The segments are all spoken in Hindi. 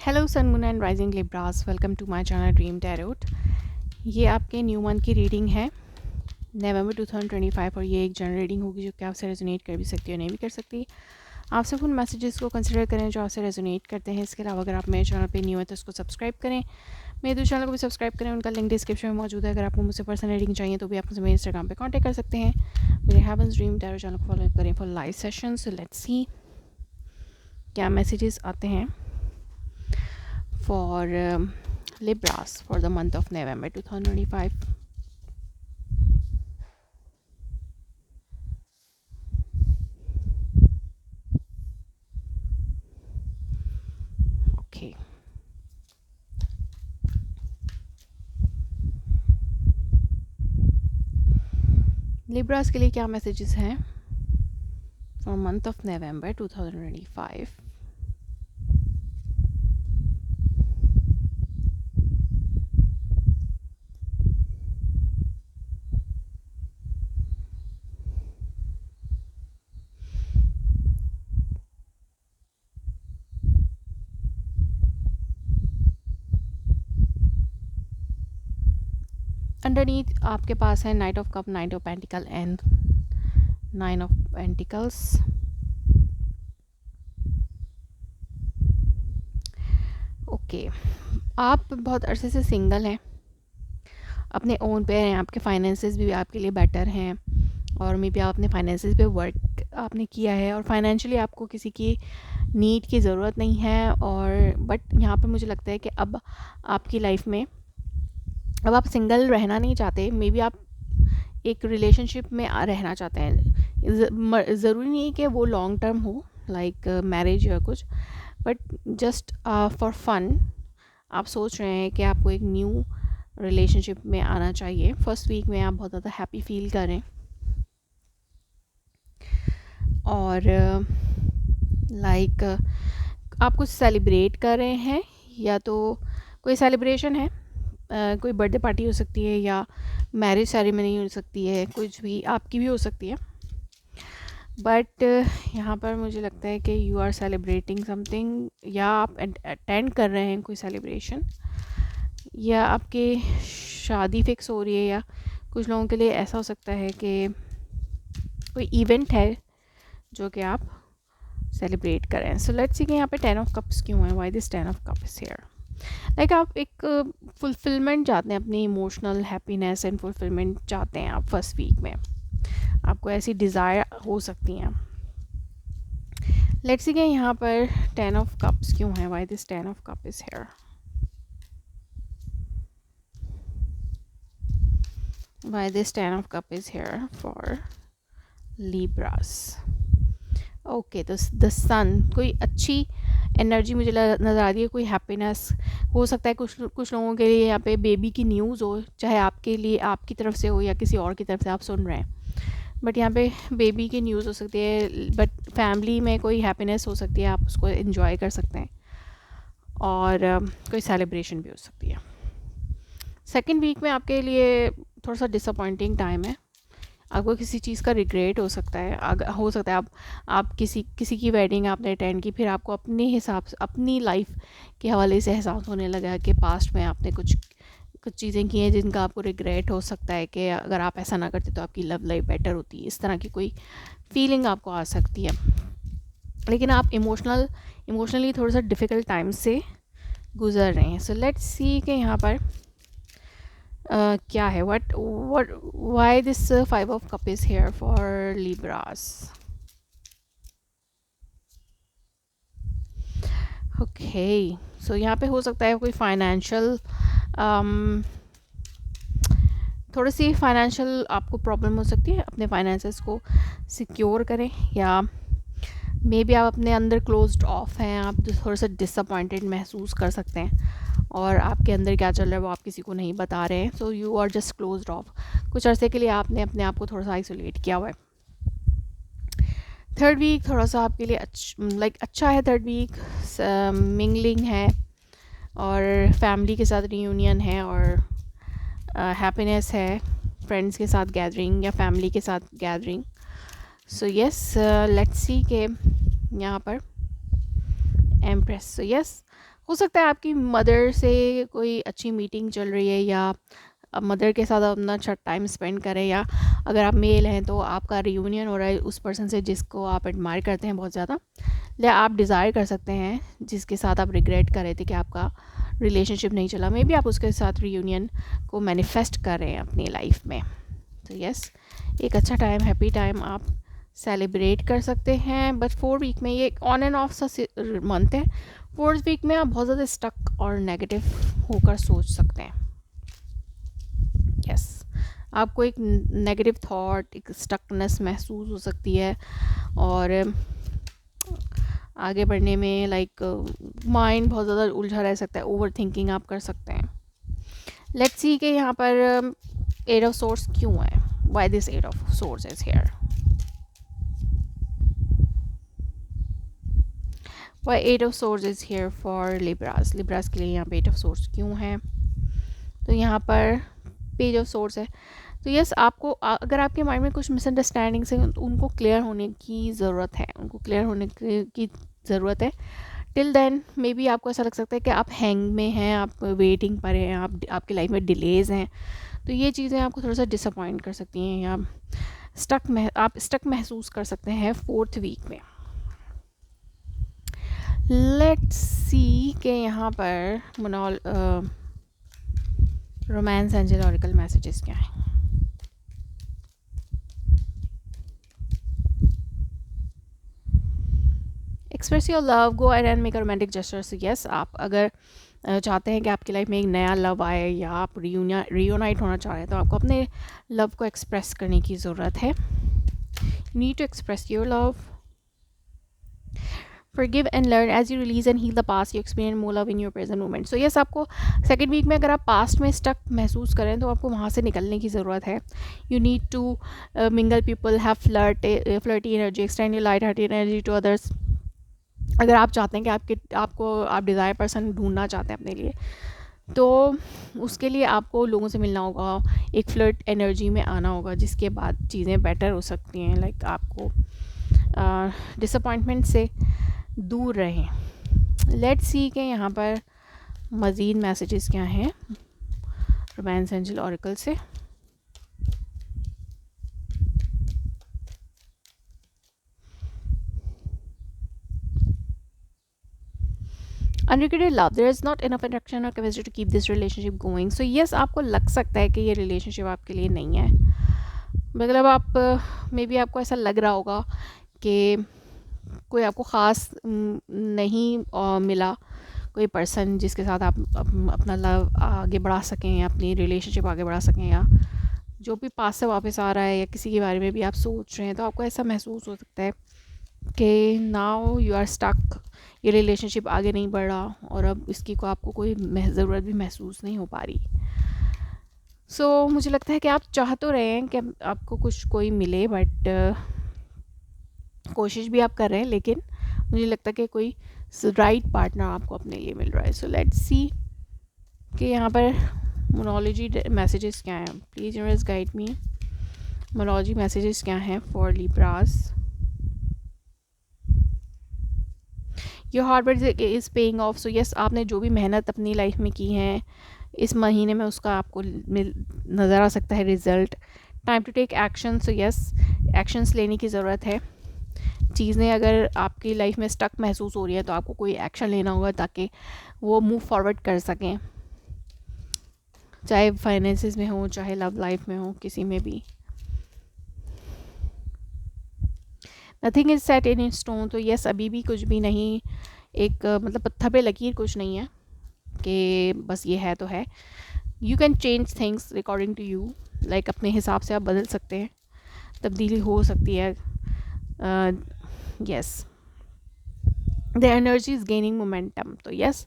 Hello sun moon and rising Libras, welcome to my channel dream tarot. ये आपके न्यू मंथ की रीडिंग है नवंबर 2025 और ये एक जनरल रीडिंग होगी जो कि आपसे रेजोनेट कर भी सकती है और नहीं भी कर सकती। आप सब उन मैसेजेस को कंसिडर करें जो आपसे रेजोनेट करते हैं। इसके अलावा अगर आप मेरे चैनल पे न्यू है तो उसको सब्सक्राइब करें, मेरे दूसरे चैनल को भी सब्सक्राइब करें। उनका लिंक डिस्क्रिप्शन में मौजूद है। अगर आपको मुझसे पर्सनल रीडिंग चाहिए तो भी आप मुझे मेरे इंस्टाग्राम पर कॉन्टैक्ट कर सकते हैं। मेरे हेवंस ड्रीम टैरोट चैनल को फॉलो करें for live session. So let's see क्या मैसेजेस आते हैं for Libras for the month of November 2025. Okay. Libras के लिए क्या मैसेजेस हैं for month of November 2025? Underneath आपके पास है night of cup, night of pentacle and nine of pentacles. Okay, आप बहुत अरसे से सिंगल हैं, अपने ओन पे हैं, आपके फाइनेंसेस भी आपके लिए बेटर हैं और मे बी आप अपने फाइनेंसेस पे वर्क आपने किया है और फाइनेंशियली आपको किसी की नीड की ज़रूरत नहीं है। और बट यहाँ पे मुझे लगता है कि अब आपकी लाइफ में अब आप सिंगल रहना नहीं चाहते, मे बी आप एक रिलेशनशिप में रहना चाहते हैं। ज़रूरी नहीं है कि वो लॉन्ग टर्म हो, लाइक मैरिज या कुछ, बट जस्ट फॉर फन आप सोच रहे हैं कि आपको एक न्यू रिलेशनशिप में आना चाहिए। फर्स्ट वीक में आप बहुत ज़्यादा हैप्पी फील करें और लाइक आप कुछ सेलिब्रेट कर रहे हैं, या तो कोई सेलिब्रेशन है, कोई बर्थडे पार्टी हो सकती है या मैरिज सेरेमनी हो सकती है, कुछ भी आपकी भी हो सकती है। बट यहाँ पर मुझे लगता है कि यू आर सेलिब्रेटिंग समथिंग, या आप अटेंड कर रहे हैं कोई सेलिब्रेशन, या आपकी शादी फिक्स हो रही है, या कुछ लोगों के लिए ऐसा हो सकता है कि कोई इवेंट है जो कि आप सेलिब्रेट करें। सो लेट्स सी कि यहाँ पे 10 ऑफ कप्स क्यों है, why this 10 of cup is here. Like आप एक फुलफिलमेंट चाहते हैं, अपनी इमोशनल हैप्पीनेस एंड फुलफिलमेंट चाहते हैं आप फर्स्ट वीक में, आपको ऐसी डिज़ायर हो सकती हैं। लेट्स सी कि यहाँ पर 10 ऑफ कप्स क्यों है, why this 10 of cup is here. Why this 10 of cup is here for Libras? Okay, तो द सन, कोई अच्छी एनर्जी मुझे नज़र आ रही है, कोई हैप्पीनेस हो सकता है। कुछ लोगों के लिए यहाँ पे बेबी की न्यूज़ हो, चाहे आपके लिए आपकी तरफ से हो या किसी और की तरफ से आप सुन रहे हैं, बट यहाँ पे बेबी की न्यूज़ हो सकती है। बट फैमिली में कोई हैप्पीनेस हो सकती है, आप उसको इन्जॉय कर सकते हैं और कोई सेलिब्रेशन भी हो सकती है। सेकेंड वीक में आपके लिए थोड़ा सा डिसअपॉइंटिंग टाइम है, आपको किसी चीज़ का रिग्रेट हो सकता है। हो सकता है आप किसी की वेडिंग आपने अटेंड की, फिर आपको अपने हिसाब से अपनी लाइफ के हवाले से एहसास होने लगा कि पास्ट में आपने कुछ चीज़ें की हैं जिनका आपको रिग्रेट हो सकता है कि अगर आप ऐसा ना करते तो आपकी लव लाइफ बेटर होती। इस तरह की कोई फीलिंग आपको आ सकती है, लेकिन आप इमोशनली थोड़ा सा डिफ़िकल्ट टाइम से गुजर रहे हैं। सो लेट्स सी कि यहाँ पर क्या है, what why this 5 of cup is here for Libras? Okay, so यहाँ पे हो सकता है कोई फाइनेंशियल थोड़ी सी फाइनेंशियल आपको प्रॉब्लम हो सकती है, अपने फाइनेंसेस को सिक्योर करें, या मे बी आप अपने अंदर क्लोज्ड ऑफ हैं, आप थोड़ा सा डिसअपॉइंटेड महसूस कर सकते हैं और आपके अंदर क्या चल रहा है वो आप किसी को नहीं बता रहे हैं। So you are just closed off, कुछ अरसे के लिए आपने अपने आप को थोड़ा सा आइसोलेट किया हुआ है। थर्ड वीक थोड़ा सा आपके लिए अच्छा है। थर्ड वीक मिंगलिंग है और फैमिली के साथ रियूनियन है और हैप्पीनेस है, फ्रेंड्स के साथ गैदरिंग या फैमिली के साथ gathering. So yes, let's see के यहाँ पर एम्प्रेस। सो येस, हो सकता है आपकी मदर से कोई अच्छी मीटिंग चल रही है, या मदर के साथ अपना अच्छा टाइम स्पेंड करें, या अगर आप मेल हैं तो आपका रियूनियन हो रहा है उस पर्सन से जिसको आप एडमायर करते हैं बहुत ज़्यादा, या आप डिज़ायर कर सकते हैं जिसके साथ आप रिग्रेट कर रहे थे कि आपका रिलेशनशिप नहीं चला, मे बी आप उसके साथ रियूनियन को मैनिफेस्ट कर रहे हैं अपनी लाइफ में। तो यस, एक अच्छा टाइम, हैप्पी टाइम आप सेलिब्रेट कर सकते हैं। बट 4 वीक में ये ऑन एंड ऑफ सा मंथ है, 4th वीक में आप बहुत ज़्यादा स्टक और नेगेटिव होकर सोच सकते हैं। यस, आपको एक नेगेटिव थॉट, एक स्टकनेस महसूस हो सकती है, और आगे बढ़ने में माइंड बहुत ज़्यादा उलझा रह सकता है, ओवर थिंकिंग आप कर सकते हैं। लेट्स सी कि यहाँ पर 8 ऑफ सोर्स क्यों है, why this 8 of swords is here, why 8 of swords is here for Libras. Libras के लिए यहाँ पे 8 ऑफ सोर्स क्यों है, तो यहाँ पर पेज ऑफ सोर्स है। तो यस, आपको अगर आपके माइंड में कुछ मिसअंडरस्टैंडिंग्स हैं तो उनको क्लियर होने की ज़रूरत है, उनको क्लियर होने की ज़रूरत है। टिल देन मे बी आपको ऐसा लग सकता है कि आप हैंग में हैं, आप वेटिंग पर हैं, आपकी लाइफ में डिलेज़ हैं, तो ये चीज़ें आपको थोड़ा सा डिसअपॉइंट कर सकती हैं, या आप स्टक महसूस कर सकते हैं 4th वीक में। लेट्स सी कि यहाँ पर रोमांस एंजल ऑरिकल मैसेजेस क्या हैं। Express your love, go ahead and make a romantic gesture. So yes, आप अगर चाहते हैं कि आपकी लाइफ में एक नया लव आए, या आप रियूनाइट होना चाह रहे हैं, तो आपको अपने लव को एक्सप्रेस करने की ज़रूरत है। You need to express your love. Forgive and learn as you release and heal the past. You experience more love in your present moment. So yes, आपको सेकेंड वीक में अगर आप पास्ट में स्टक महसूस करें तो आपको वहाँ से निकलने की ज़रूरत है। You need to mingle people, have flirty energy, extend your light hearted energy to others. अगर आप चाहते हैं कि आप डिज़ायर पर्सन ढूंढना चाहते हैं अपने लिए, तो उसके लिए आपको लोगों से मिलना होगा, एक फ्लर्ट एनर्जी में आना होगा, जिसके बाद चीज़ें बेटर हो सकती हैं। लाइक आपको डिसअपॉइंटमेंट से दूर रहें। लेट्स सी के यहाँ पर मज़ीद मैसेजेस क्या हैं रोमांस एंजल ऑरिकल से। Unrequited love, there is not enough attraction और capacity to keep this relationship going. So yes, आपको लग सकता है कि ये रिलेशनशिप आपके लिए नहीं है, मतलब आप मे बी आपको ऐसा लग रहा होगा कि कोई आपको ख़ास नहीं मिला, कोई पर्सन जिसके साथ आप अपना लव आगे बढ़ा सकें, या अपनी रिलेशनशिप आगे बढ़ा सकें, या जो भी पास से वापस आ रहा है, या किसी के बारे में भी आप सोच रहे हैं, तो आपको ऐसा महसूस हो सकता है कि नाउ यू आर स्टक, ये रिलेशनशिप आगे नहीं बढ़ रहा, और अब इसकी को आपको कोई ज़रूरत भी महसूस नहीं हो पा रही। सो मुझे लगता है कि आप चाह तो रहे हैं कि आपको कोई मिले, बट कोशिश भी आप कर रहे हैं, लेकिन मुझे लगता है कि कोई राइट पार्टनर आपको अपने लिए मिल रहा है। सो लेट्स सी कि यहाँ पर मोनोलॉजी मैसेजेस क्या हैं। प्लीज़ यूनिवर्स गाइड मी, मोनोलॉजी मैसेजेस क्या हैं for Libras. Your hard work is paying off. So yes, आपने जो भी मेहनत अपनी लाइफ में की है इस महीने में, उसका आपको नज़र आ सकता है result. Time to take action. So yes, actions लेने की ज़रूरत है। चीज़ें अगर आपकी लाइफ में स्टक महसूस हो रही है तो आपको कोई एक्शन लेना होगा ताकि वो मूव फॉरवर्ड कर सकें, चाहे फाइनेंसिस में हो, चाहे लव लाइफ में हो, किसी में भी। Nothing is set in stone. तो यस, अभी भी कुछ भी नहीं, एक मतलब पत्थर पे लकीर कुछ नहीं है कि बस ये है तो है। You can change things according to you, like अपने हिसाब से आप बदल सकते हैं, तब्दीली हो सकती है। Yes, the energy is gaining momentum. तो यस,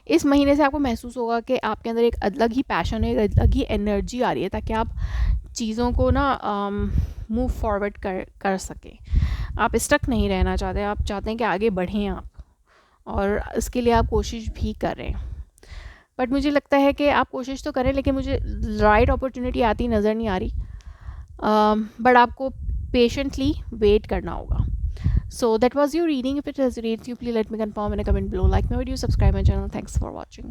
इस महीने से आपको महसूस होगा कि आपके अंदर एक अलग ही पैशन है, एक अलग ही एनर्जी आ रही है, ताकि आप चीज़ों को ना मूव फॉरवर्ड कर सकें। आप स्टक नहीं रहना चाहते, आप चाहते हैं कि आगे बढ़ें आप, और इसके लिए आप कोशिश भी करें। बट मुझे लगता है कि आप कोशिश तो करें, लेकिन मुझे राइट अपॉर्चुनिटी आती नज़र नहीं आ रही। बट आपको पेशेंटली वेट करना होगा। So that was your reading. If it resonates you, please let me confirm in a comment below. Like my video, subscribe my channel. Thanks for watching.